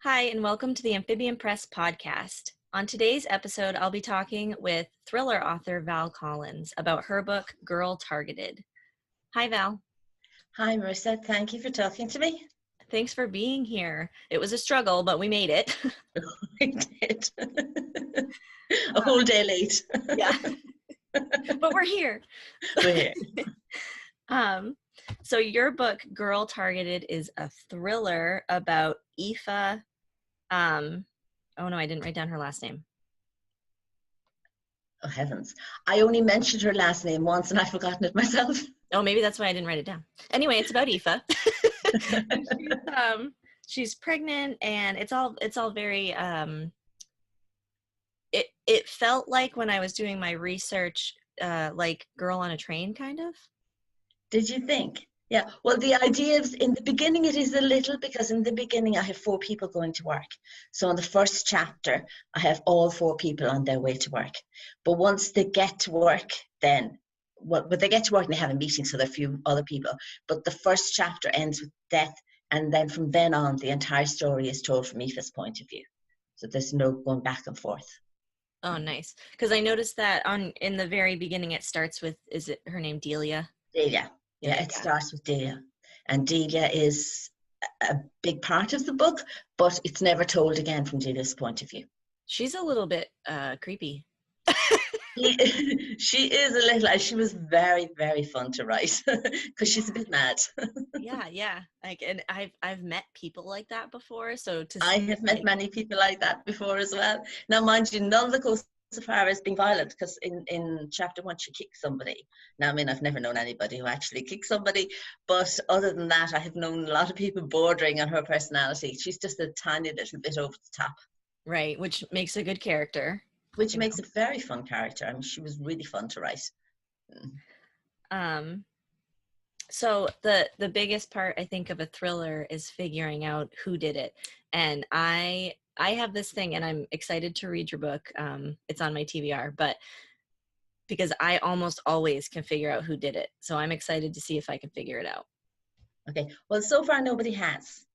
Hi, and welcome to the Amphibian Press podcast. On today's episode, I'll be talking with thriller author Val Collins about her book, Girl Targeted. Hi, Val. Hi, Marissa. Thank you for talking to me. Thanks for being here. It was a struggle, but we made it. We did. A whole day late. Yeah. But we're here. We're here. So your book, Girl Targeted, is a thriller about Aoife. Oh no, I didn't write down her last name. Oh, heavens. I only mentioned her last name once and I've forgotten it myself. Oh, maybe that's why I didn't write it down. Anyway, it's about Aoife. She's pregnant, and it's all very it felt like when I was doing my research, like Girl on a Train, kind of. Did you think? Yeah. Well, the idea is in the beginning it is a little, because in the beginning I have 4 people going to work. So in the first chapter I have all 4 people on their way to work. But once they get to work, then but they get to work and they have a meeting, so there are a few other people. But the first chapter ends with death, and then from then on the entire story is told from Aoife's point of view. So there's no going back and forth. Oh, nice. Because I noticed that in the very beginning it starts with, is it her name Delia? Delia. Yeah, it starts with Delia. And Delia is a big part of the book, but it's never told again from Delia's point of view. She's a little bit creepy. She is a little, and she was very, very fun to write because she's a bit mad. Yeah. Like, and I've met people like that before. So I have met many people like that before as well. Now, mind you, none of the goes so far as being violent, because in chapter 1 she kicks somebody. Now, I mean, I've never known anybody who actually kicks somebody, but other than that, I have known a lot of people bordering on her personality. She's just a tiny little bit over the top. Right, which makes a good character. Which makes a very fun character. I mean, she was really fun to write. So the biggest part, I think, of a thriller is figuring out who did it. And I have this thing, and I'm excited to read your book. It's on my TBR, but because I almost always can figure out who did it. So I'm excited to see if I can figure it out. Okay. Well, so far nobody has.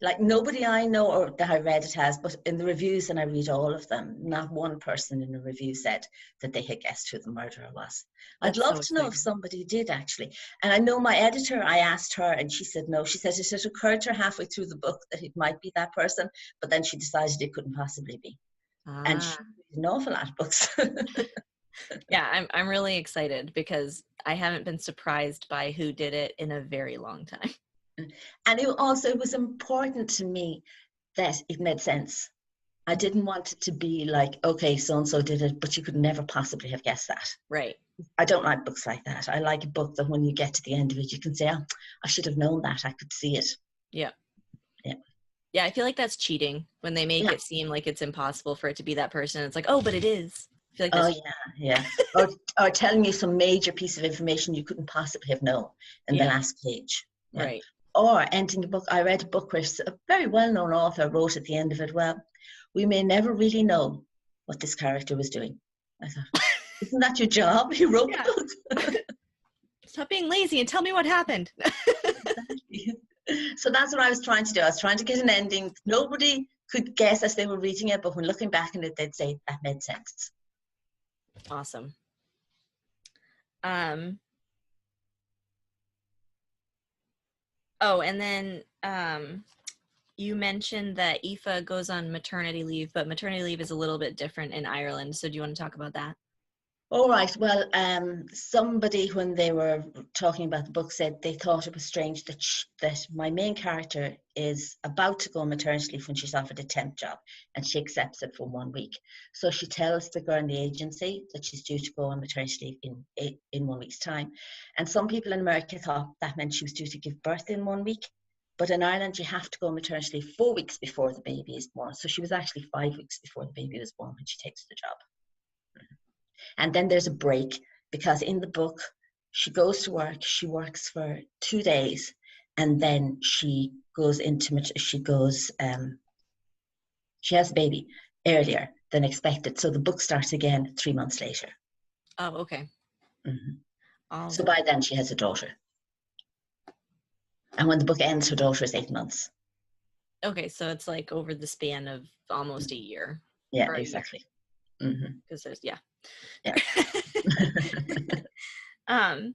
Like, nobody I know or that I read it has, but in the reviews, and I read all of them, not one person in a review said that they had guessed who the murderer was. I'd love to know if somebody did, actually. And I know my editor, I asked her, and she said no. She said it had occurred to her halfway through the book that it might be that person, but then she decided it couldn't possibly be. And she read an awful lot of books. Yeah, I'm really excited because I haven't been surprised by who did it in a very long time. And it was important to me that it made sense. I didn't want it to be like, okay, so-and-so did it, but you could never possibly have guessed that. Right. I don't like books like that. I like a book that when you get to the end of it, you can say, oh, I should have known that. I could see it. Yeah. Yeah. Yeah, I feel like that's cheating when they make it seem like it's impossible for it to be that person. It's like, oh, but it is. I feel like that's yeah. or telling you some major piece of information you couldn't possibly have known in the last page. Yeah. Right. Or ending a book. I read a book where a very well-known author wrote at the end of it, well, we may never really know what this character was doing. I thought, isn't that your job? You wrote the book. Stop being lazy and tell me what happened. Exactly. So that's what I was trying to do. I was trying to get an ending nobody could guess as they were reading it, but when looking back on it, they'd say that made sense. Awesome. Oh, and then you mentioned that Aoife goes on maternity leave, but maternity leave is a little bit different in Ireland. So do you want to talk about that? All right. Well, somebody, when they were talking about the book, said they thought it was strange that my main character is about to go on maternity leave when she's offered a temp job, and she accepts it for 1 week. So she tells the girl in the agency that she's due to go on maternity leave in 1 week's time. And some people in America thought that meant she was due to give birth in 1 week. But in Ireland, you have to go on maternity leave 4 weeks before the baby is born. So she was actually 5 weeks before the baby was born when she takes the job. And then there's a break, because in the book, she goes to work, she works for 2 days, and then she goes she has a baby earlier than expected. So the book starts again 3 months later. Oh, okay. Mm-hmm. So by then she has a daughter. And when the book ends, her daughter is 8 months. Okay, so it's like over the span of almost a year. Yeah, Or a year. exactly. Mm-hmm. Because there's, yeah. Yeah. um,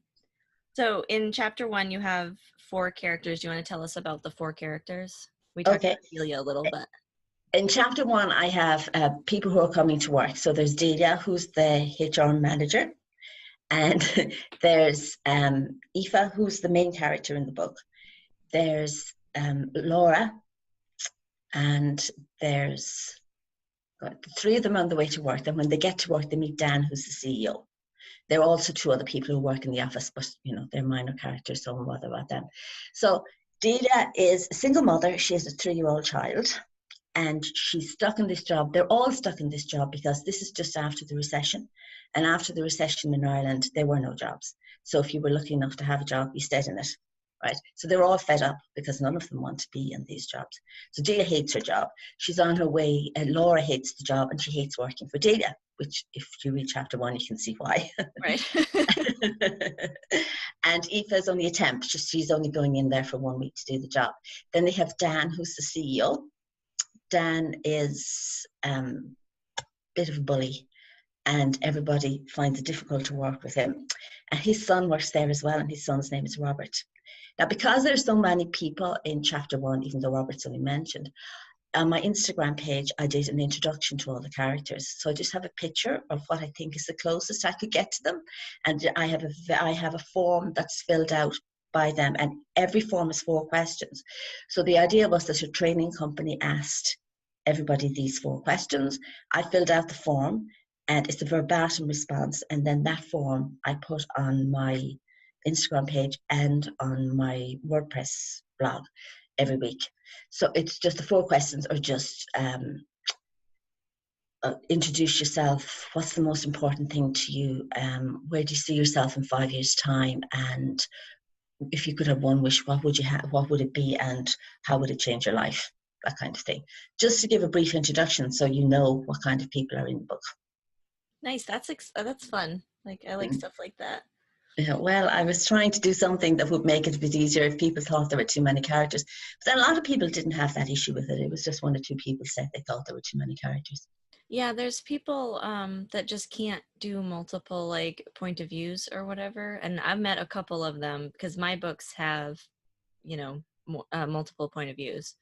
so in chapter 1, you have 4 characters. Do you want to tell us about the 4 characters? We talked Okay. about Delia a little bit. In chapter 1, I have people who are coming to work. So there's Delia, who's the HR manager, and there's Aoife, who's the main character in the book. There's Laura, and there's the 3 of them on the way to work. And when they get to work, they meet Dan, who's the CEO. There are also 2 other people who work in the office, but they're minor characters, so I won't bother about them. So Delia is a single mother. She has a 3-year-old child, and she's stuck in this job. They're all stuck in this job because this is just after the recession. And after the recession in Ireland, there were no jobs. So if you were lucky enough to have a job, you stayed in it. Right. So they're all fed up because none of them want to be in these jobs. So Delia hates her job. She's on her way, and Laura hates the job, and she hates working for Delia, which if you read chapter 1, you can see why. Right. And Aoife is only a temp. She's only going in there for 1 week to do the job. Then they have Dan, who's the CEO. Dan is a bit of a bully, and everybody finds it difficult to work with him. And his son works there as well, and his son's name is Robert. Now, because there's so many people in chapter 1, even though Robert's only mentioned, on my Instagram page, I did an introduction to all the characters. So I just have a picture of what I think is the closest I could get to them. And I have a form that's filled out by them, and every form is 4 questions. So the idea was that a training company asked everybody these 4 questions. I filled out the form, and it's a verbatim response. And then that form I put on my Instagram page and on my WordPress blog every week. So it's just the 4 questions are just introduce yourself. What's the most important thing to you? Where do you see yourself in 5 years' time? And if you could have one wish, what would you have? What would it be? And how would it change your life? That kind of thing. Just to give a brief introduction, so you know what kind of people are in the book. Nice. That's fun. Like, I like stuff like that. Yeah, well, I was trying to do something that would make it a bit easier if people thought there were too many characters. But then a lot of people didn't have that issue with it. It was just 1 or 2 people said they thought there were too many characters. Yeah, there's people that just can't do multiple like point of views or whatever. And I've met a couple of them because my books have, multiple point of views.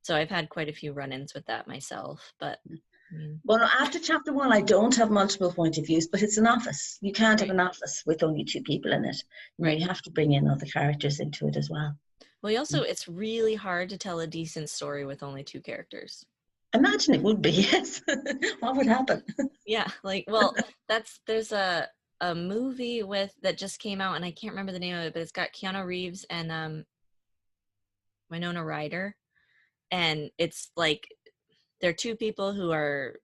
So I've had quite a few run-ins with that myself. But I mean, Well, after chapter 1, I don't have multiple point of views, but it's an office. You can't have right, an office with only 2 people in it. right. You have to bring in other characters into it as well. Well, it's really hard to tell a decent story with only 2 characters. Imagine it would be, yes. What would happen? Yeah, like, well, there's a movie that just came out, and I can't remember the name of it, but it's got Keanu Reeves and Winona Ryder, and it's like they're 2 people who are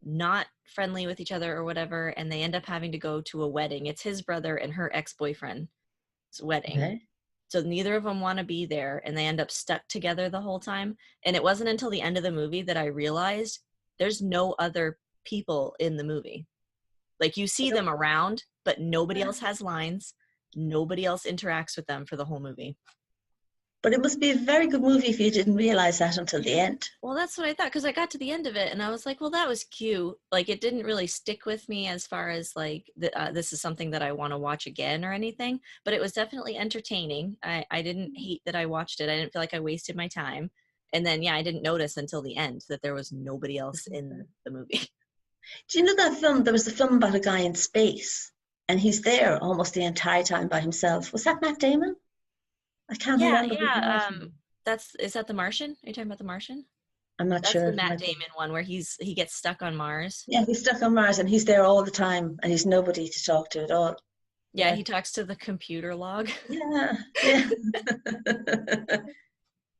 not friendly with each other or whatever, and they end up having to go to a wedding. It's his brother and her ex-boyfriend's wedding. Okay. So neither of them want to be there, and they end up stuck together the whole time. And it wasn't until the end of the movie that I realized there's no other people in the movie. Like, you see them around, but nobody else has lines. Nobody else interacts with them for the whole movie. But it must be a very good movie if you didn't realize that until the end. Well, that's what I thought, because I got to the end of it and I was like, well, that was cute. Like, it didn't really stick with me as far as like this is something that I want to watch again or anything, but it was definitely entertaining. I didn't hate that I watched it. I didn't feel like I wasted my time. And then, yeah, I didn't notice until the end that there was nobody else in the movie. Do you know that film? There was a film about a guy in space, and he's there almost the entire time by himself. Was that Matt Damon? I can't Yeah, remember who yeah. it was. Is that The Martian? Are you talking about The Martian? I'm not That's sure. the Matt Damon one where he gets stuck on Mars. Yeah, he's stuck on Mars, and he's there all the time, and he's nobody to talk to at all. Yeah, Yeah, he talks to the computer log. yeah, yeah.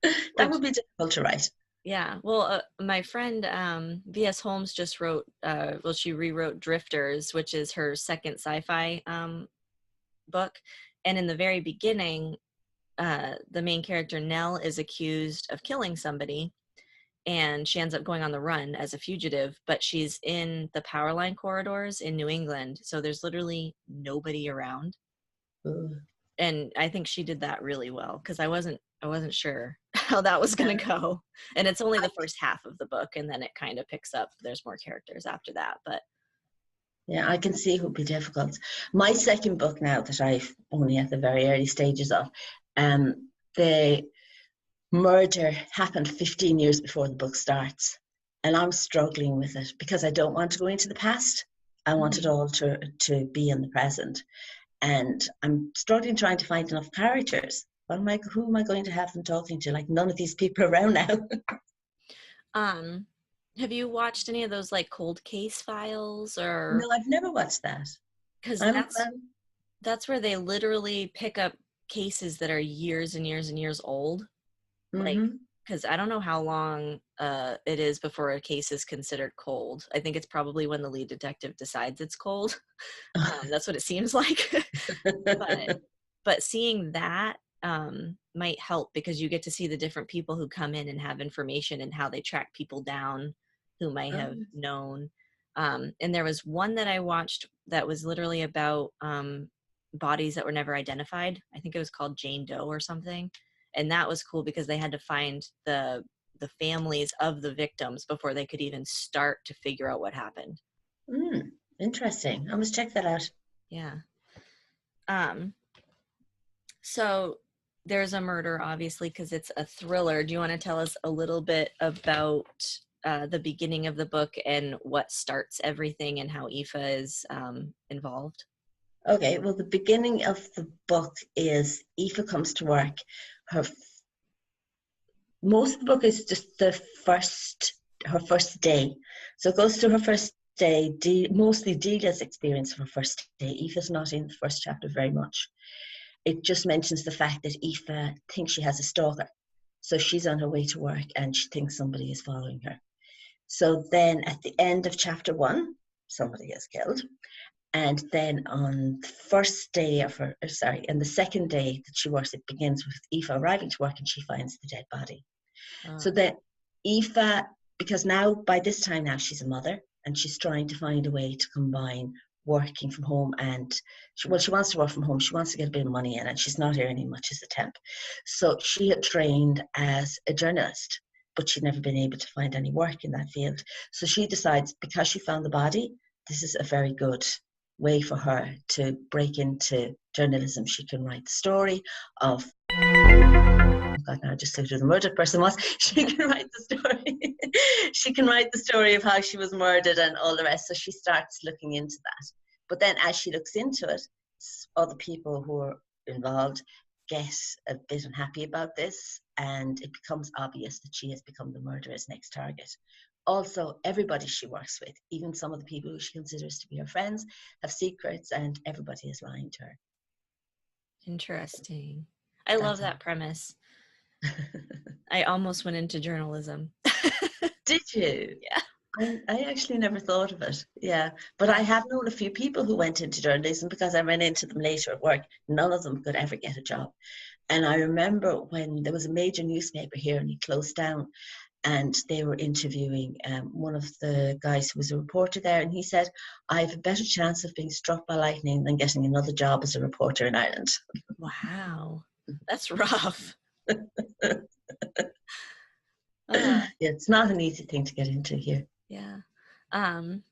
That Which, would be difficult to write. yeah, well, my friend V.S. Holmes just wrote, she rewrote Drifters, which is her second sci-fi book. And in the very beginning, the main character, Nell, is accused of killing somebody, and she ends up going on the run as a fugitive, but she's in the power line corridors in New England, so there's literally nobody around. Ooh. And I think she did that really well, because I wasn't sure. how that was going to Um, go. And it's only I, the first half of the book, and then it kind of picks up. There's more characters after that, but yeah, I can see it would be difficult. My second book now that I've only at the very early stages of, the murder happened 15 years before the book starts. And I'm struggling with it because I don't want to go into the past. I want it Mhm. all to be in the present. And I'm struggling trying to find enough characters. Who am I going to have them talking to? Like none of these people around now. um have you watched any of those like cold case files, or No, I've never watched that. because I'm that's where they literally pick up cases that are years and years and years old, like, mm-hmm. because I don't know how long it is before a case is considered cold. I think it's probably when the lead detective decides it's cold. That's what it seems like. but but seeing that might help, because you get to see the different people who come in and have information and how they track people down who might have Oh, known. And there was one that I watched that was literally about bodies that were never identified. I think it was called Jane Doe or something. And that was cool because they had to find the families of the victims before they could even start to figure out what happened. interesting. I must check that out. Yeah. Um, So there's a murder, obviously, because it's a thriller. Do you want to tell us a little bit about the beginning of the book and what starts everything and how Aoife is involved? Okay, well, the beginning of the book is Aoife comes to work. Her Most of the book is just her first day. So it goes through her first day, mostly Delia's experience of her first day. Aoife's not in the first chapter very much. It just mentions the fact that Aoife thinks she has a stalker. So she's on her way to work and she thinks somebody is following her. So then at the end of chapter one, somebody is killed. And then on the first day of her, and the second day that she works, it begins with Aoife arriving to work and she finds the dead body. So Oh, that Aoife, because now by this time now she's a mother and she's trying to find a way to combine working from home and she wants to work from home. She wants to get a bit of money in and she's not earning much as a temp. So she had trained as a journalist, but she'd never been able to find any work in that field. So she decides, because she found the body, this is a very good way for her to break into journalism. She can write the story of, oh God, now I just said who the murdered person was. She can write the story. She can write the story of how she was murdered and all the rest. So she starts looking into that. But then as she looks into it, other people who are involved get a bit unhappy about this, and it becomes obvious that she has become the murderer's next target. Also, everybody she works with, even some of the people who she considers to be her friends, have secrets, and everybody is lying to her. interesting. I love That's that all. premise. I almost went into journalism. Did you? Yeah. I actually never thought of it. Yeah. But I Uh, have known a few people who went into journalism because I ran into them later at work. None of them could ever get a job. And I remember when there was a major newspaper here and he closed down and they were interviewing one of the guys who was a reporter there. And he said, I have a better chance of being struck by lightning than getting another job as a reporter in Ireland. wow. That's rough. Yeah, it's not an easy thing to get into here. Yeah. Um,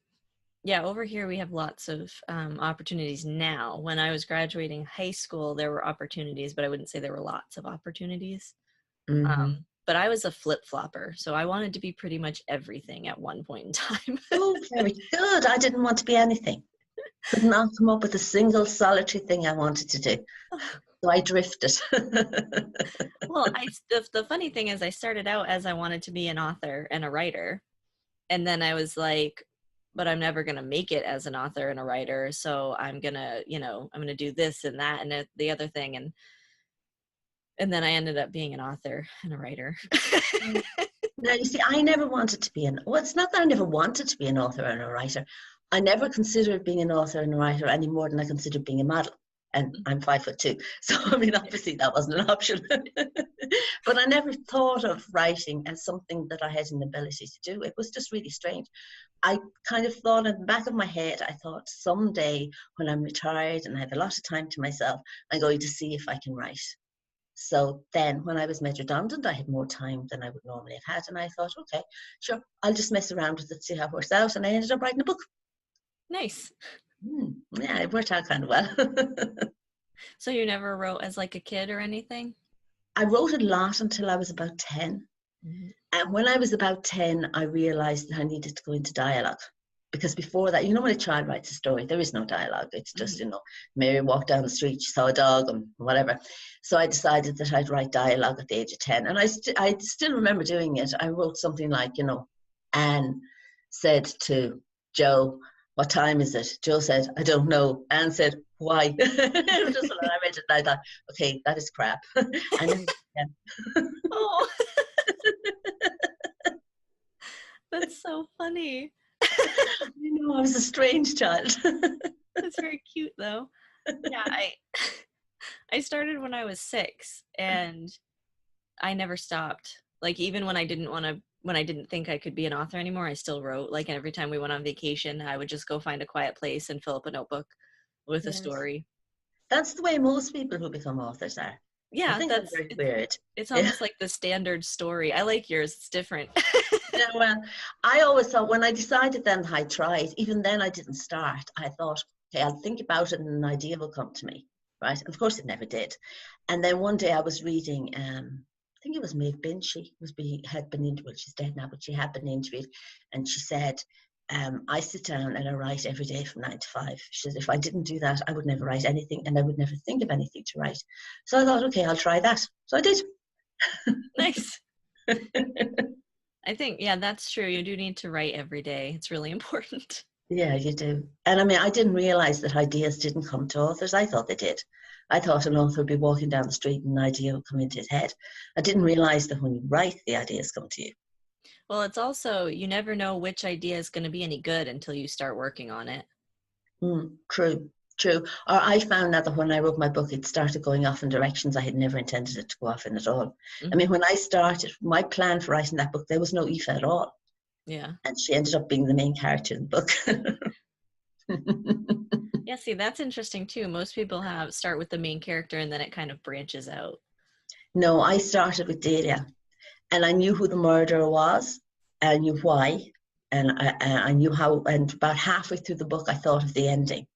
yeah, over here we have lots of opportunities now. When I was graduating high school, there were opportunities, but I wouldn't say there were lots of opportunities. Mm-hmm. But I was a flip-flopper, so I wanted to be pretty much everything at one point in time. Oh, very good. I didn't want to be anything. Could not come up with a single solitary thing I wanted to do. So I drifted. Well, the funny thing is I started out as I wanted to be an author and a writer. And then I was like, but I'm never going to make it as an author and a writer. So I'm going to, I'm going to do this and that and the other thing. And then I ended up being an author and a writer. Now, you see, I never wanted to be well, it's not that I never wanted to be an author and a writer. I never considered being an author and a writer any more than I considered being a model. And I'm 5'2". So, I mean, obviously that wasn't an option. But I never thought of writing as something that I had an ability to do. It was just really strange. I kind of thought in the back of my head, I thought someday when I'm retired and I have a lot of time to myself, I'm going to see if I can write. So then when I was made redundant, I had more time than I would normally have had. And I thought, okay, sure, I'll just mess around with it, see how it works out. And I ended up writing a book. Nice. Yeah, it worked out kind of well. So you never wrote as like a kid or anything? I wrote a lot until I was about 10. Mm-hmm. And when I was about 10, I realized that I needed to go into dialogue. Because before that, when a child writes a story, there is no dialogue. It's just, Mary walked down the street, she saw a dog and whatever. So I decided that I'd write dialogue at the age of 10. And I still remember doing it. I wrote something like, Anne said to Joe, what time is it? Joe said, I don't know. Anne said, why? Just when I read it, I thought, okay, that is crap. I never again. Oh, that's so funny. I was a strange child. That's very cute though. Yeah, I started when I was 6 and I never stopped. Like even when I didn't think I could be an author anymore, I still wrote. Like every time we went on vacation, I would just go find a quiet place and fill up a notebook with a Yes. story. That's the way most people who become authors are. I Yeah, think I'm very weird. it's Yeah. almost like the standard story. I like yours. It's different. Yeah, well, I always thought when I decided then I tried, even then I didn't start. I thought, okay, I'll think about it and an idea will come to me, right? And of course it never did. And then one day I was reading, I think it was Maeve Binchy, had been interviewed. Well, she's dead now, but she had been interviewed, and she said, I sit down and I write every day from 9 to 5. She says, if I didn't do that, I would never write anything and I would never think of anything to write. So I thought, okay, I'll try that. So I did. Nice. I think, yeah, that's true. You do need to write every day. It's really important. Yeah, you do. And I mean, I didn't realize that ideas didn't come to authors. I thought they did. I thought an author would be walking down the street and an idea would come into his head. I didn't realize that when you write, the ideas come to you. Well, it's also, you never know which idea is going to be any good until you start working on it. True. Or I found out that when I wrote my book, it started going off in directions I had never intended it to go off in at all. Mm-hmm. I mean, when I started, my plan for writing that book, there was no Aoife at all. Yeah. And she ended up being the main character in the book. Yeah, see, that's interesting too. Most people start with the main character and then it kind of branches out. No, I started with Delia, and I knew who the murderer was. I knew why, and I knew how. And about halfway through the book, I thought of the ending.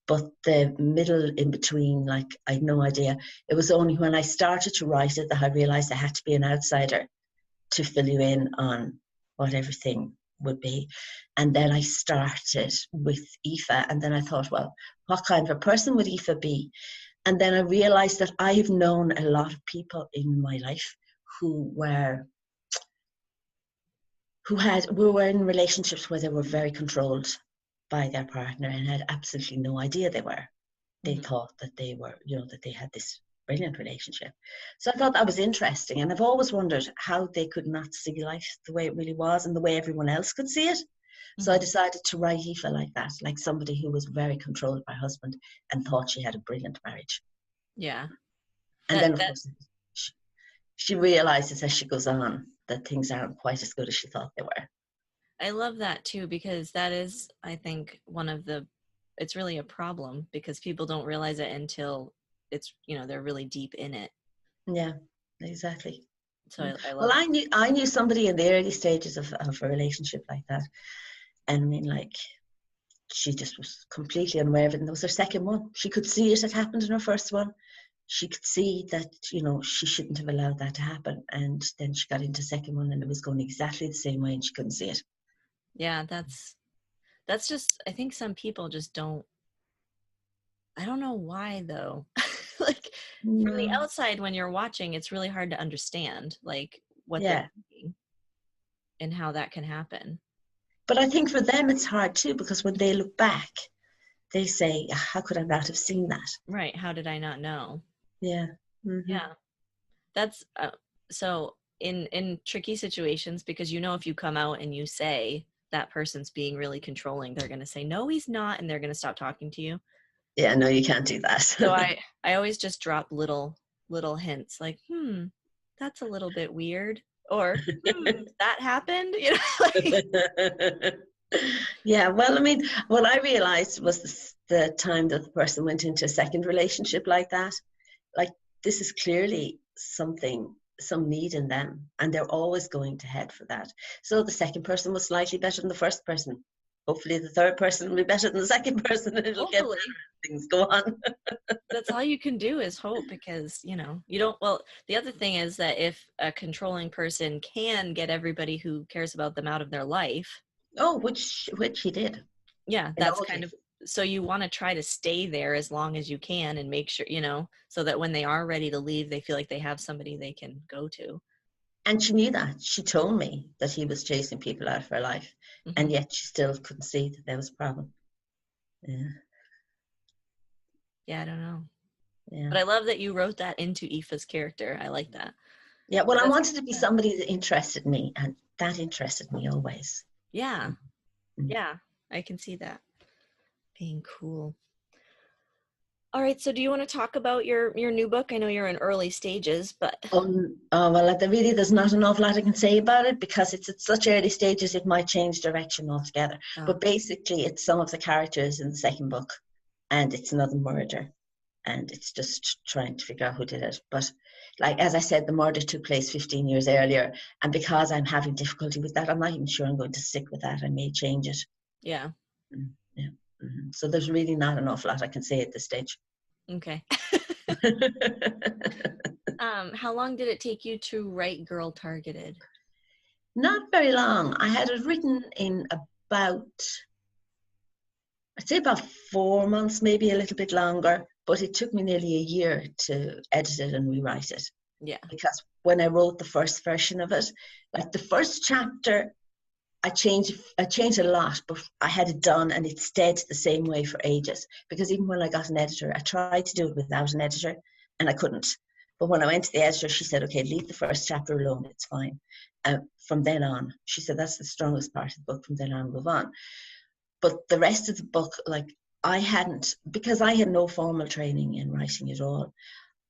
But the middle in between, like, I had no idea. It was only when I started to write it that I realized I had to be an outsider to fill you in on what everything would be. And then I started with Aoife, and then I thought, well, what kind of a person would Aoife be? And then I realized that I have known a lot of people in my life who were in relationships where they were very controlled by their partner and had absolutely no idea they were. They thought that they were, that they had this brilliant relationship. So I thought that was interesting. And I've always wondered how they could not see life the way it really was and the way everyone else could see it. So I decided to write Aoife like that, like somebody who was very controlled by her husband and thought she had a brilliant marriage. Yeah. And then, of course, she realizes as she goes on that things aren't quite as good as she thought they were. I love that too, because that is, I think, it's really a problem because people don't realize it until it's, they're really deep in it. Yeah, exactly. So I love Well, I knew somebody in the early stages of a relationship like that. And I mean, like, she just was completely unaware of it. And that was her second one. She could see it had happened in her first one. She could see that, she shouldn't have allowed that to happen. And then she got into second one and it was going exactly the same way and she couldn't see it. Yeah, that's just, I think some people just don't, I don't know why though. Like from the outside when you're watching, it's really hard to understand like what they're thinking and how that can happen. But I think for them it's hard too, because when they look back, they say, how could I not have seen that? Right. How did I not know? Yeah. Mm-hmm. Yeah. That's so in tricky situations, because if you come out and you say that person's being really controlling, they're going to say, no, he's not. And they're going to stop talking to you. Yeah, no, you can't do that. So I always just drop little hints like, that's a little bit weird. Or that happened, Yeah, well, I mean, what I realized was the time that the person went into a second relationship like that. Like, this is clearly some need in them, and they're always going to head for that. So the second person was slightly better than the first person. Hopefully the third person will be better than the second person, and it'll get better as things go on. That's all you can do is hope, because you don't. Well, the other thing is that if a controlling person can get everybody who cares about them out of their life, which he did. Yeah, that's kind of, so you want to try to stay there as long as you can and make sure, so that when they are ready to leave, they feel like they have somebody they can go to. And she knew that. She told me that he was chasing people out of her life, and yet she still couldn't see that there was a problem. Yeah. Yeah, I don't know. Yeah. But I love that you wrote that into Aoife's character. I like that. Yeah, well, I wanted to be somebody that interested me, and that interested me always. Yeah. Yeah, I can see that being cool. All right, so do you want to talk about your new book? I know you're in early stages, but... well, there's not an awful lot I can say about it, because it's at such early stages it might change direction altogether. Oh. But basically, it's some of the characters in the second book, and it's another murder, and it's just trying to figure out who did it. But like, as I said, the murder took place 15 years earlier, and because I'm having difficulty with that, I'm not even sure I'm going to stick with that. I may change it. Yeah. Yeah. So there's really not an awful lot I can say at this stage. Okay. How long did it take you to write Girl Targeted? Not very long. I had it written in about 4 months, maybe a little bit longer, but it took me nearly a year to edit it and rewrite it. Yeah. Because when I wrote the first version of it, like the first chapter, I changed a lot, but I had it done and it stayed the same way for ages. Because even when I got an editor, I tried to do it without an editor and I couldn't. But when I went to the editor, she said, okay, leave the first chapter alone, it's fine. From then on, she said, that's the strongest part of the book, from then on, move on. But the rest of the book, like, because I had no formal training in writing at all,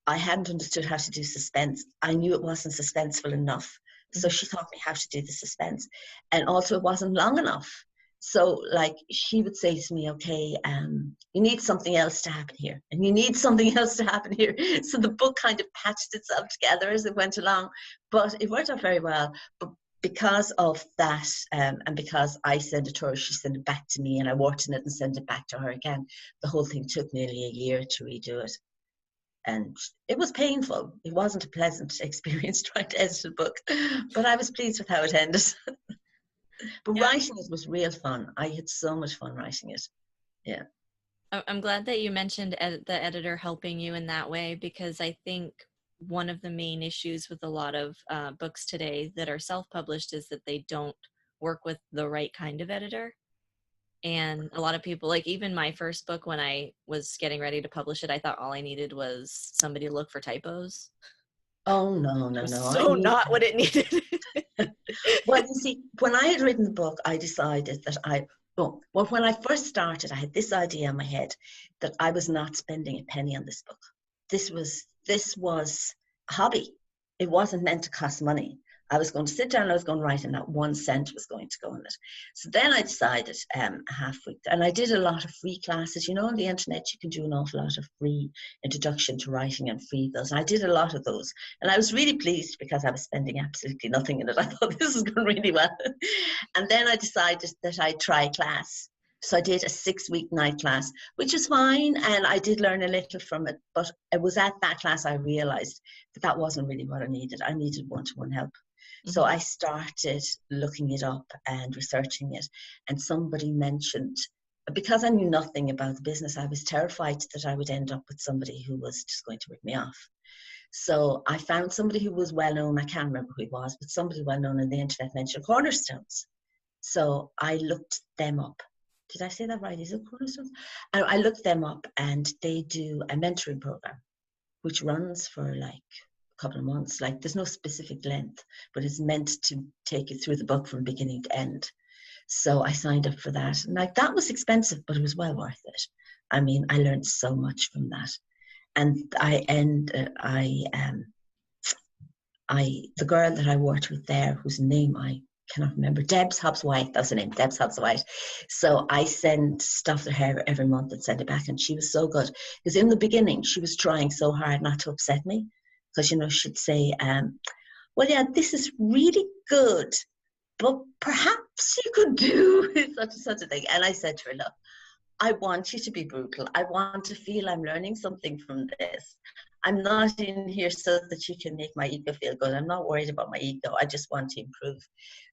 I hadn't understood how to do suspense. I knew it wasn't suspenseful enough. So she taught me how to do the suspense. And also it wasn't long enough. So like she would say to me, okay, you need something else to happen here. And you need something else to happen here. So the book kind of patched itself together as it went along. But it worked out very well. But because of that, and because I sent it to her, she sent it back to me, and I worked in it and sent it back to her again. The whole thing took nearly a year to redo it. And it was painful. It wasn't a pleasant experience trying to edit a book, but I was pleased with how it ended. But yeah, writing it was real fun. I had so much fun writing it. Yeah. I'm glad that you mentioned the editor helping you in that way, because I think one of the main issues with a lot of books today that are self-published is that they don't work with the right kind of editor. And a lot of people, like even my first book, when I was getting ready to publish it, I thought all I needed was somebody to look for typos. Oh, no. So not what it needed. Well, you see, when I had written the book, I decided that when I first started, I had this idea in my head that I was not spending a penny on this book. This was a hobby. It wasn't meant to cost money. I was going to sit down, I was going to write, and not 1 cent was going to go in it. So then I decided halfway, and I did a lot of free classes. On the internet, you can do an awful lot of free introduction to writing and free those. And I did a lot of those. And I was really pleased because I was spending absolutely nothing in it. I thought this is going really well. And then I decided that I'd try class. So I did a 6-week night class, which is fine. And I did learn a little from it. But it was at that class I realized that wasn't really what I needed. I needed one-to-one help. So I started looking it up and researching it. And somebody mentioned, because I knew nothing about the business, I was terrified that I would end up with somebody who was just going to rip me off. So I found somebody who was well known. I can't remember who he was, but somebody well known on the internet mentioned Cornerstones. So I looked them up. Did I say that right? Is it Cornerstones? I looked them up, and they do a mentoring program, which runs for like couple of months. Like, there's no specific length, but it's meant to take you through the book from beginning to end. So I signed up for that, and like, that was expensive, but it was well worth it. I mean, I learned so much from that. And the girl that I worked with there, whose name I cannot remember, Deb's Hobbs White, that's her name, Deb's Hobbs White. So I send stuff to her every month and send it back, and she was so good, because in the beginning she was trying so hard not to upset me. because, you know, she'd say, well, yeah, this is really good, but perhaps you could do such and such a thing. And I said to her, look, I want you to be brutal. I want to feel I'm learning something from this. I'm not in here so that you can make my ego feel good. I'm not worried about my ego. I just want to improve.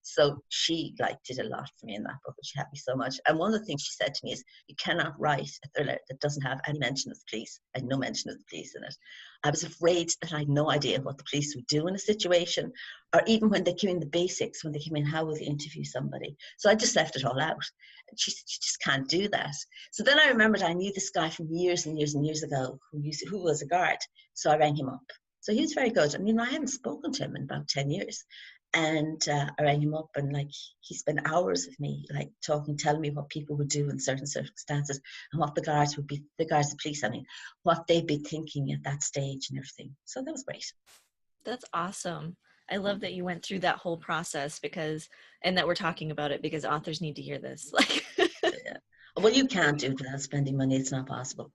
So she did a lot for me in that book, and she helped me so much. And one of the things she said to me is, you cannot write a thriller that doesn't have any mention of the police. I had no mention of the police in it. I was afraid that I had no idea what the police would do in a situation, or even when they came in the basics, when they came in, how will they interview somebody? So I just left it all out. And she said, you just can't do that. So then I remembered I knew this guy from years and years and years ago who was a guard. So I rang him up. So he was very good. I mean, I hadn't spoken to him in about 10 years. And I rang him up, and he spent hours with me, talking, telling me what people would do in certain circumstances, and what the guards, the police, what they'd be thinking at that stage and everything. So that was great. That's awesome. I love that you went through that whole process, and that we're talking about it, because authors need to hear this. Yeah. Well, you can't do it without spending money. It's not possible.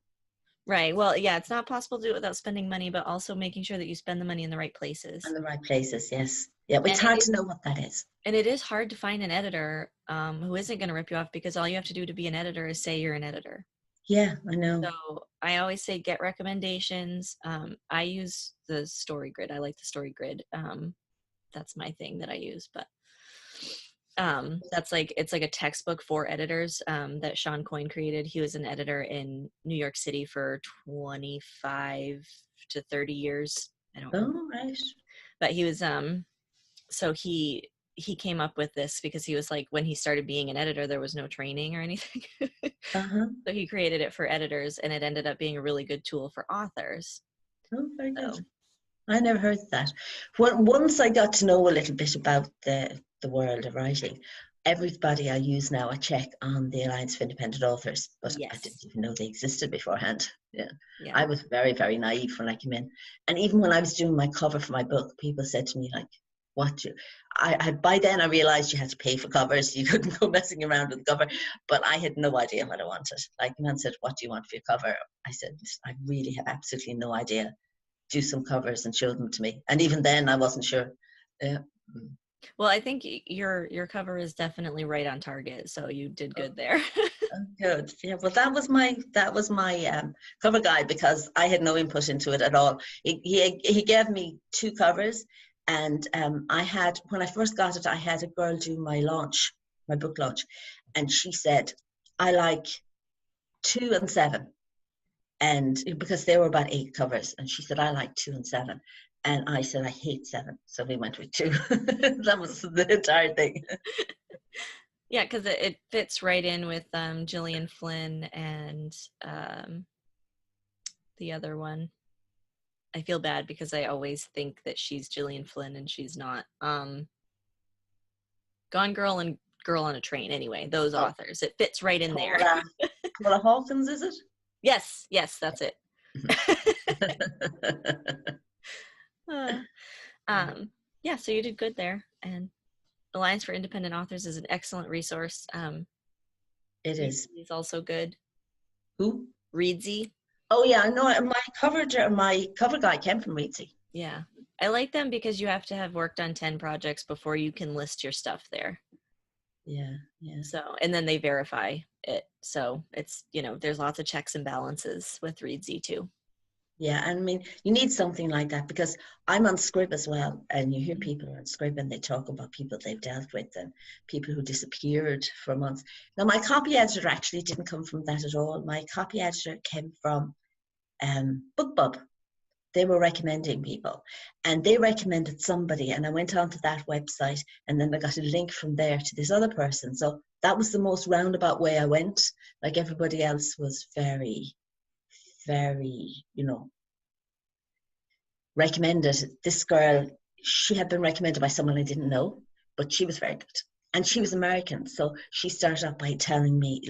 Right. Well, yeah, it's not possible to do it without spending money, but also making sure that you spend the money in the right places. In the right places, yes. Yeah, it's hard to know what that is. And it is hard to find an editor who isn't going to rip you off, because all you have to do to be an editor is say you're an editor. Yeah, I know. So I always say get recommendations. I use the story grid. I like the story grid. That's my thing that I use, but it's like a textbook for editors that Sean Coyne created. He was an editor in New York City for 25 to 30 years. I don't know. Oh, right. But he was so he came up with this because he was like, when he started being an editor, there was no training or anything. Uh-huh. So he created it for editors, and it ended up being a really good tool for authors. Oh, very good. I never heard that. Once I got to know a little bit about the world of writing, everybody I use now, I check on the Alliance of Independent Authors, but yes. I didn't even know they existed beforehand. Yeah. I was very, very naive when I came in. And even when I was doing my cover for my book, people said to me, by then I realized you had to pay for covers. You couldn't go messing around with the cover, but I had no idea what I wanted. Like, the man said, what do you want for your cover? I said, I really have absolutely no idea. Do some covers and show them to me. And even then I wasn't sure. Yeah. Well, I think your cover is definitely right on target, so you did good there. Good. Yeah. Well, that was my cover guide, because I had no input into it at all. He gave me 2 covers, and I had, when I first got it, I had a girl do my book launch, and she said, I like 2 and 7. And because there were about 8 covers, and she said, I like 2 and 7. And I said, I hate 7. So we went with 2. That was the entire thing. Yeah, because it fits right in with Gillian Flynn and the other one. I feel bad because I always think that she's Gillian Flynn and she's not. Gone Girl and Girl on a Train. Anyway, those authors. It fits right in there. Paula Hawkins, is it? Yes, that's it. Yeah, so you did good there. And Alliance for Independent Authors is an excellent resource. It is. It's also good. Who? ReadZ. Oh yeah, I know. My cover guy came from ReadZ. Yeah, I like them because you have to have worked on 10 projects before you can list your stuff there. Yeah. So, and then they verify it. So it's, there's lots of checks and balances with ReadZ too. Yeah, I mean, you need something like that, because I'm on Scrib as well, and you hear people on Scrib and they talk about people they've dealt with and people who disappeared for months. Now, my copy editor actually didn't come from that at all. My copy editor came from BookBub. They were recommending people, and they recommended somebody, and I went onto that website, and then I got a link from there to this other person. So that was the most roundabout way I went. Like, everybody else was very, very, recommended. This girl, she had been recommended by someone I didn't know, but she was very good. And she was American. So she started off by telling me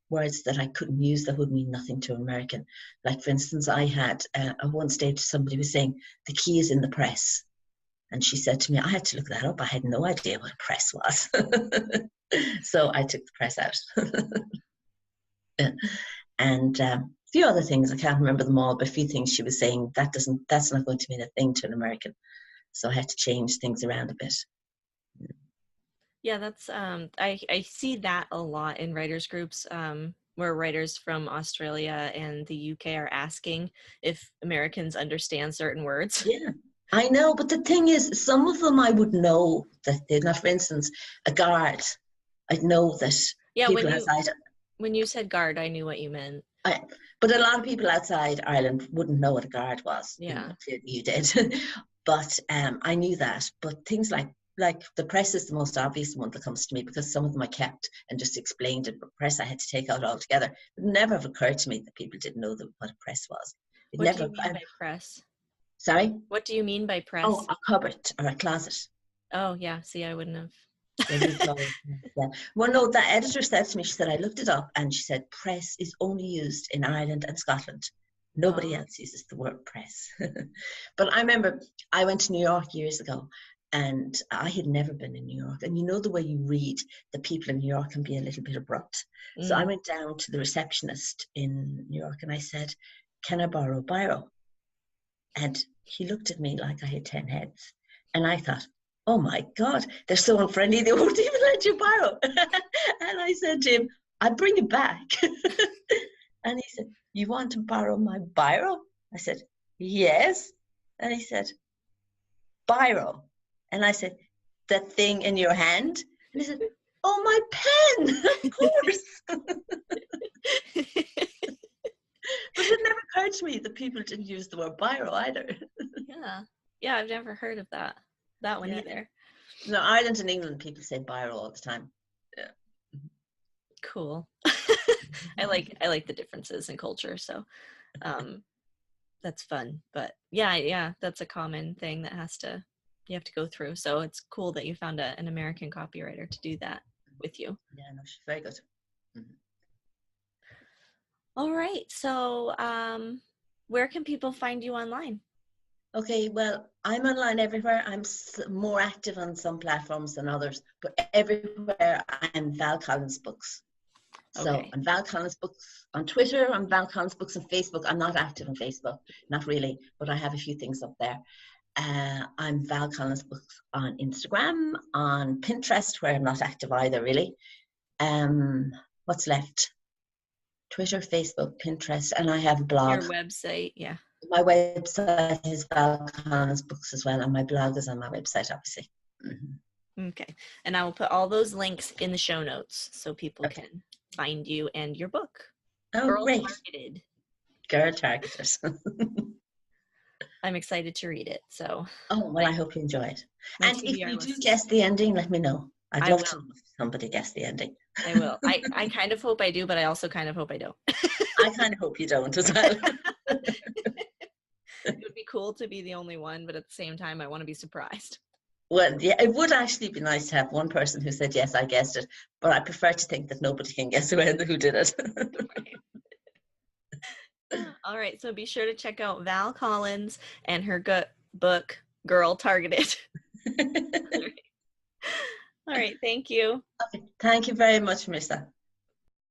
words that I couldn't use that would mean nothing to American. Like, for instance, I had at one stage somebody was saying the key is in the press. And she said to me, I had to look that up. I had no idea what a press was. So I took the press out. And few other things. I can't remember them all, but a few things she was saying that's not going to mean a thing to an American. So I had to change things around a bit. Yeah, that's I see that a lot in writers groups, where writers from Australia and the UK are asking if Americans understand certain words. Yeah, I know. But the thing is, some of them I would know that they're not. For instance, a guard. I'd know that Yeah, people outside. when you said guard, I knew what you meant. I, but a lot of people outside Ireland wouldn't know what a guard was. Yeah. Clearly you did. But I knew that. But things like the press is the most obvious one that comes to me, because some of them I kept and just explained it. But press I had to take out altogether. It never have occurred to me that people didn't know what a press was. It What do never. you mean by press? Sorry. What do you mean by Oh, press? a cupboard or a closet. Oh, yeah. See, I wouldn't have. Yeah, you call it. Yeah. Well, no, the editor said to me, she said, I looked it up, and she said, press is only used in Ireland and Scotland. Nobody Oh, else uses the word press. But I remember I went to New York years ago, and I had never been in New York. And you know the way you read, the people in New York can be a little bit abrupt. So I mm. went down to the receptionist in New York and I said, can I borrow a biro? And he looked at me like I had 10 heads. And I thought, oh my God, they're so unfriendly, they won't even let you borrow. And I said to him, I'll bring it back. And he said, you want to borrow my biro? I said, yes. And he said, biro. And I said, that thing in your hand? And he said, oh, my pen, of course. But it never occurred to me that people didn't use the word biro either. Yeah. Yeah, I've never heard of that one Yeah. either. No, Ireland and England, people say biro all the time. Yeah. Cool. I like the differences in culture, so that's fun. But yeah, that's a common thing that you have to go through. So it's cool that you found an American copywriter to do that with you. Yeah, no, she's very good. Mm-hmm. All right. So where can people find you online? Okay, well, I'm online everywhere. I'm more active on some platforms than others, but everywhere I'm Val Collins Books. So Okay. I'm Val Collins Books on Twitter, I'm Val Collins Books on Facebook. I'm not active on Facebook, not really, but I have a few things up there. I'm Val Collins Books on Instagram, on Pinterest, where I'm not active either, really. What's left? Twitter, Facebook, Pinterest, and I have a blog. Your website, yeah. My website is Val Collins Books as well, and my blog is on my website, obviously. Mm-hmm. Okay. And I will put all those links in the show notes so people Okay. can find you and your book. Oh, Girl great. Targeted. Girl targeters. I'm excited to read it. So Oh, well, I hope you enjoy it. And if TBR you do list. guess the ending, let me know. I'd I love to will. know if somebody guessed the ending. I will. I kind of hope I do, but I also kind of hope I don't. I kind of hope you don't as well. It would be cool to be the only one, but at the same time, I want to be surprised. Well, yeah, it would actually be nice to have one person who said, yes, I guessed it, but I prefer to think that nobody can guess who did it. All right, so be sure to check out Val Collins and her book, Girl Targeted. All right, thank you. Okay. Thank you very much, Marissa.